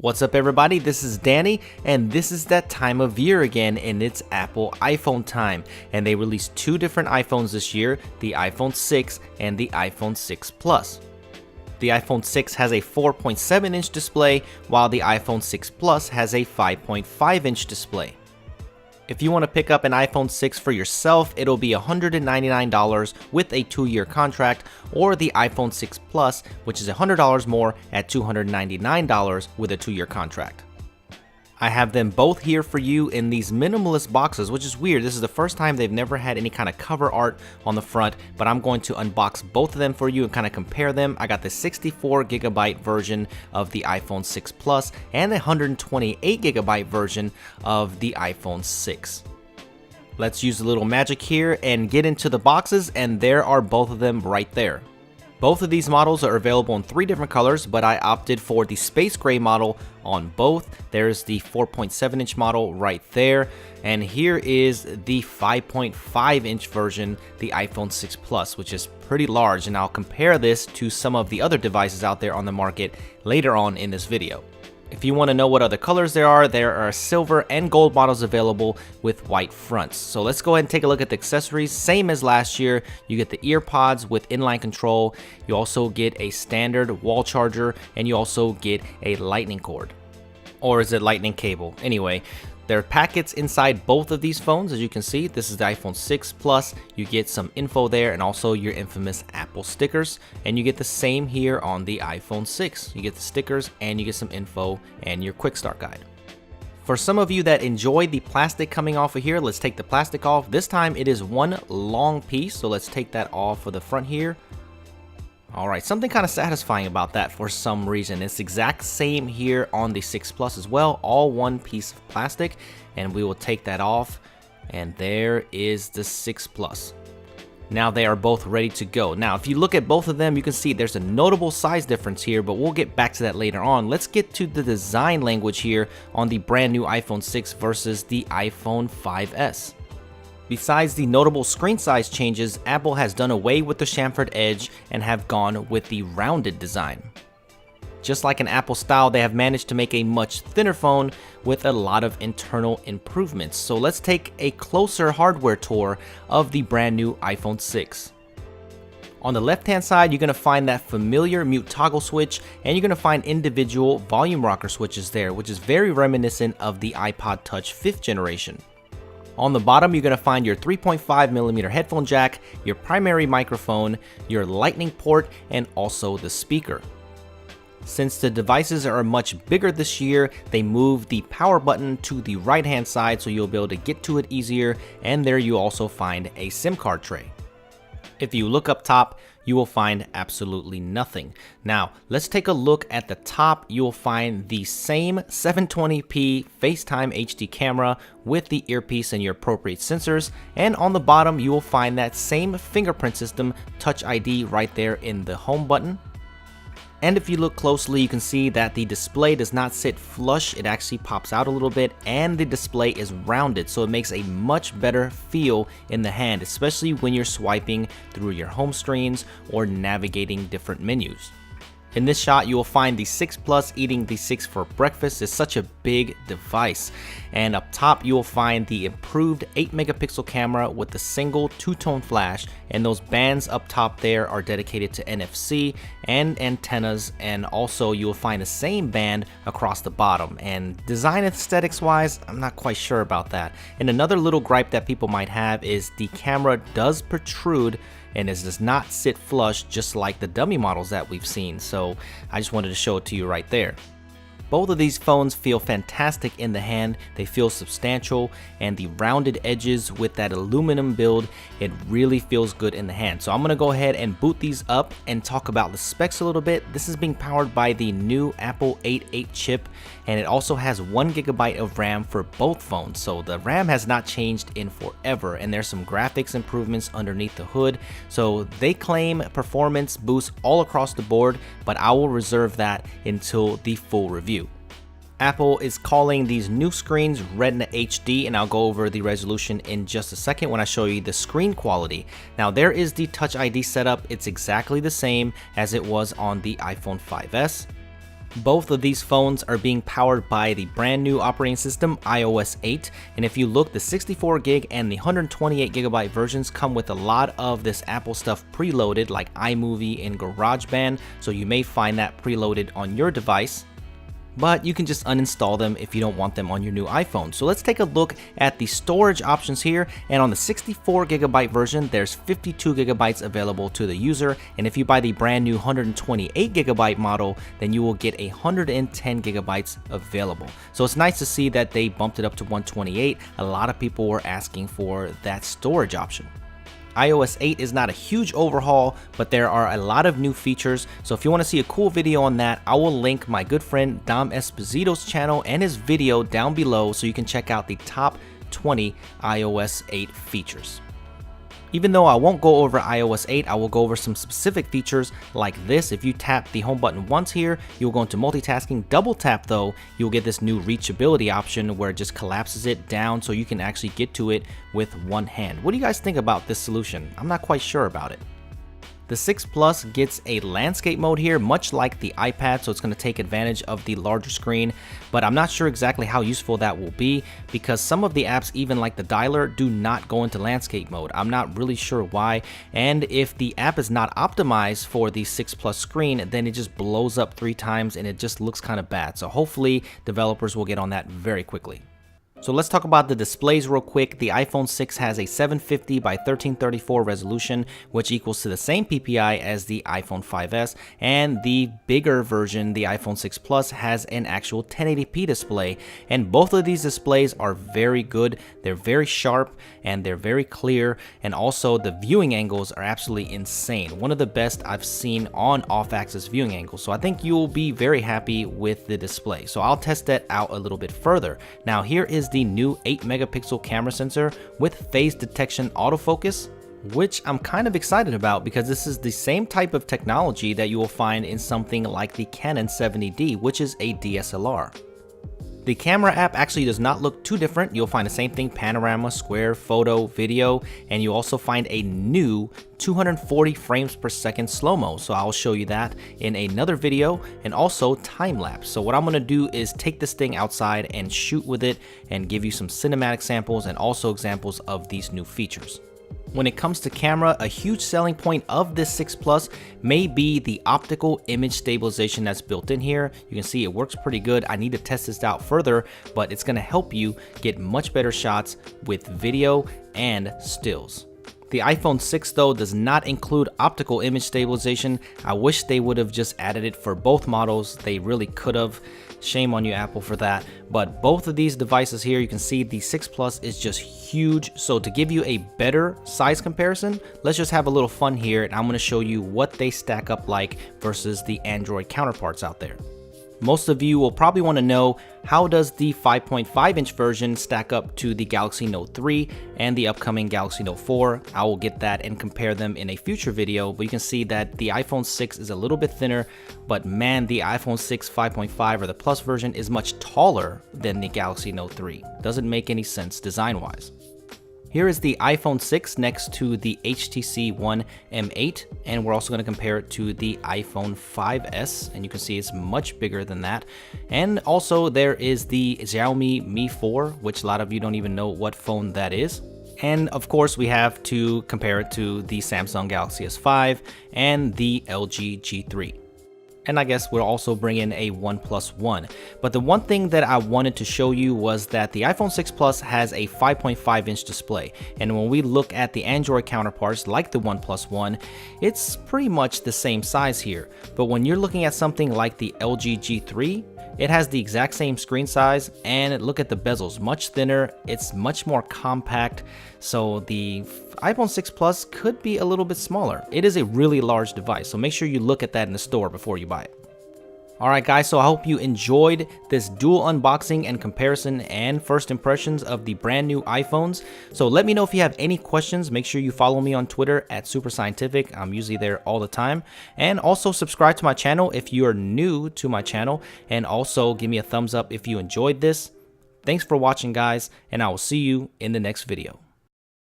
What's up everybody, this is Danny, and this is that time of year again, and it's Apple iPhone time. And they released two different iPhones this year, the iPhone 6 and the iPhone 6 Plus. The iPhone 6 has a 4.7-inch display, while the iPhone 6 Plus has a 5.5-inch display. If you want to pick up an iPhone 6 for yourself, it'll be $199 with a 2-year contract, or the iPhone 6 Plus, which is $100 more at $299 with a 2-year contract. I have them both here for you in these minimalist boxes, which is weird. This is the first time they've never had any kind of cover art on the front, but I'm going to unbox both of them for you and kind of compare them. I got the 64GB version of the iPhone 6 Plus and the 128GB version of the iPhone 6. Let's use a little magic here and get into the boxes, and there are both of them right there. Both of these models are available in 3 different colors, but I opted for the space gray model on both. There's the 4.7-inch model right there, and here is the 5.5-inch version, the iPhone 6 Plus, which is pretty large, and I'll compare this to some of the other devices out there on the market later on in this video. If you want to know what other colors there are silver and gold models available with white fronts. So let's go ahead and take a look at the accessories. Same as last year, you get the ear pods with inline control. You also get a standard wall charger, and you also get a lightning cord. Or is it lightning cable? Anyway, there are packets inside both of these phones. As you can see, this is the iPhone 6 Plus. You get some info there and also your infamous Apple stickers. And you get the same here on the iPhone 6. You get the stickers and you get some info and your quick start guide. For some of you that enjoy the plastic coming off of here, let's take the plastic off. This time it is one long piece, so let's take that off for the front here. Alright, something kind of satisfying about that for some reason. It's exact same here on the 6 Plus as well, all one piece of plastic, and we will take that off, and there is the 6 Plus. Now they are both ready to go. Now if you look at both of them, you can see there's a notable size difference here, but we'll get back to that later on. Let's get to the design language here on the brand new iPhone 6 versus the iPhone 5S. Besides the notable screen size changes, Apple has done away with the chamfered edge and have gone with the rounded design. Just like an Apple style, they have managed to make a much thinner phone with a lot of internal improvements. So let's take a closer hardware tour of the brand new iPhone 6. On the left hand side, you're going to find that familiar mute toggle switch, and you're going to find individual volume rocker switches there, which is very reminiscent of the iPod Touch 5th generation. On the bottom, you're going to find your 3.5mm headphone jack, your primary microphone, your lightning port, and also the speaker. Since the devices are much bigger this year, they moved the power button to the right hand side so you'll be able to get to it easier, and there you also find a SIM card tray. If you look up top, you will find absolutely nothing. Now, let's take a look at the top. You will find the same 720p FaceTime HD camera with the earpiece and your appropriate sensors. And on the bottom, you will find that same fingerprint system, Touch ID, right there in the home button. And if you look closely, you can see that the display does not sit flush, it actually pops out a little bit, and the display is rounded, so it makes a much better feel in the hand, especially when you're swiping through your home screens or navigating different menus. In this shot, you will find the 6 Plus eating the 6 for breakfast. It's such a big device. And up top, you will find the improved 8-megapixel camera with the single 2-tone flash. And those bands up top there are dedicated to NFC and antennas. And also, you will find the same band across the bottom. And design aesthetics wise, I'm not quite sure about that. And another little gripe that people might have is the camera does protrude, and it does not sit flush just like the dummy models that we've seen. So I just wanted to show it to you right there. Both of these phones feel fantastic in the hand. They feel substantial, and the rounded edges with that aluminum build, it really feels good in the hand. So I'm going to go ahead and boot these up and talk about the specs a little bit. This is being powered by the new Apple 8.8 chip, and it also has 1GB of RAM for both phones. So the RAM has not changed in forever, and there's some graphics improvements underneath the hood. So they claim performance boosts all across the board, but I will reserve that until the full review. Apple is calling these new screens Retina HD, and I'll go over the resolution in just a second when I show you the screen quality. Now there is the Touch ID setup. It's exactly the same as it was on the iPhone 5S. Both of these phones are being powered by the brand new operating system iOS 8, and if you look, the 64 gig and the 128 gigabyte versions come with a lot of this Apple stuff preloaded like iMovie and GarageBand, so you may find that preloaded on your device. But you can just uninstall them if you don't want them on your new iPhone. So let's take a look at the storage options here, and on the 64 gigabyte version there's 52 gigabytes available to the user, and if you buy the brand new 128 gigabyte model then you will get 110 gigabytes available. So it's nice to see that they bumped it up to 128. A lot of people were asking for that storage option. iOS 8 is not a huge overhaul, but there are a lot of new features, so if you want to see a cool video on that, I will link my good friend Dom Esposito's channel and his video down below so you can check out the top 20 iOS 8 features. Even though I won't go over iOS 8, I will go over some specific features like this. If you tap the home button once here, you'll go into multitasking. Double tap though, you'll get this new reachability option where it just collapses it down so you can actually get to it with one hand. What do you guys think about this solution? I'm not quite sure about it. The 6 Plus gets a landscape mode here, much like the iPad, so it's going to take advantage of the larger screen, but I'm not sure exactly how useful that will be because some of the apps, even like the dialer, do not go into landscape mode. I'm not really sure why, and if the app is not optimized for the 6 Plus screen, then it just blows up 3 times and it just looks kind of bad. So hopefully developers will get on that very quickly. So let's talk about the displays real quick. The iPhone 6 has a 750 by 1334 resolution, which equals to the same PPI as the iPhone 5S, and the bigger version, the iPhone 6 Plus, has an actual 1080p display, and both of these displays are very good. They're very sharp and they're very clear, and also the viewing angles are absolutely insane. One of the best I've seen on off-axis viewing angles, so I think you'll be very happy with the display. So I'll test that out a little bit further. Now here is the new 8 megapixel camera sensor with phase detection autofocus, which I'm kind of excited about because this is the same type of technology that you will find in something like the Canon 70D, which is a DSLR. The camera app actually does not look too different. You'll find the same thing: panorama, square, photo, video, and you'll also find a new 240 frames per second slow-mo. So I'll show you that in another video, and also time-lapse. So what I'm gonna do is take this thing outside and shoot with it and give you some cinematic samples and also examples of these new features. When it comes to camera, a huge selling point of this 6 Plus may be the optical image stabilization that's built in here. You can see it works pretty good. I need to test this out further, but it's gonna help you get much better shots with video and stills. The iPhone 6 though does not include optical image stabilization. I wish they would have just added it for both models. They really could have. Shame on you, Apple, for that. But both of these devices here, you can see the 6 Plus is just huge. So to give you a better size comparison, let's just have a little fun here, and I'm going to show you what they stack up like versus the Android counterparts out there. Most of you will probably want to know, how does the 5.5 inch version stack up to the Galaxy Note 3 and the upcoming Galaxy Note 4? I will get that and compare them in a future video, but you can see that the iPhone 6 is a little bit thinner, but man, the iPhone 6 5.5 or the Plus version is much taller than the Galaxy Note 3. Doesn't make any sense design-wise. Here is the iPhone 6 next to the HTC One M8, and we're also going to compare it to the iPhone 5S, and you can see it's much bigger than that. And also there is the Xiaomi Mi 4, which a lot of you don't even know what phone that is. And of course we have to compare it to the Samsung Galaxy S5 and the LG G3. And I guess we'll also bring in a OnePlus One. But the one thing that I wanted to show you was that the iPhone 6 Plus has a 5.5 inch display. And when we look at the Android counterparts like the OnePlus One, it's pretty much the same size here. But when you're looking at something like the LG G3, it has the exact same screen size, and look at the bezels, much thinner, it's much more compact, so the iPhone 6 Plus could be a little bit smaller. It is a really large device, so make sure you look at that in the store before you buy it. Alright guys, so I hope you enjoyed this dual unboxing and comparison and first impressions of the brand new iPhones. So let me know if you have any questions. Make sure you follow me on Twitter at SuperScientific. I'm usually there all the time. And also subscribe to my channel if you are new to my channel. And also give me a thumbs up if you enjoyed this. Thanks for watching guys, and I will see you in the next video.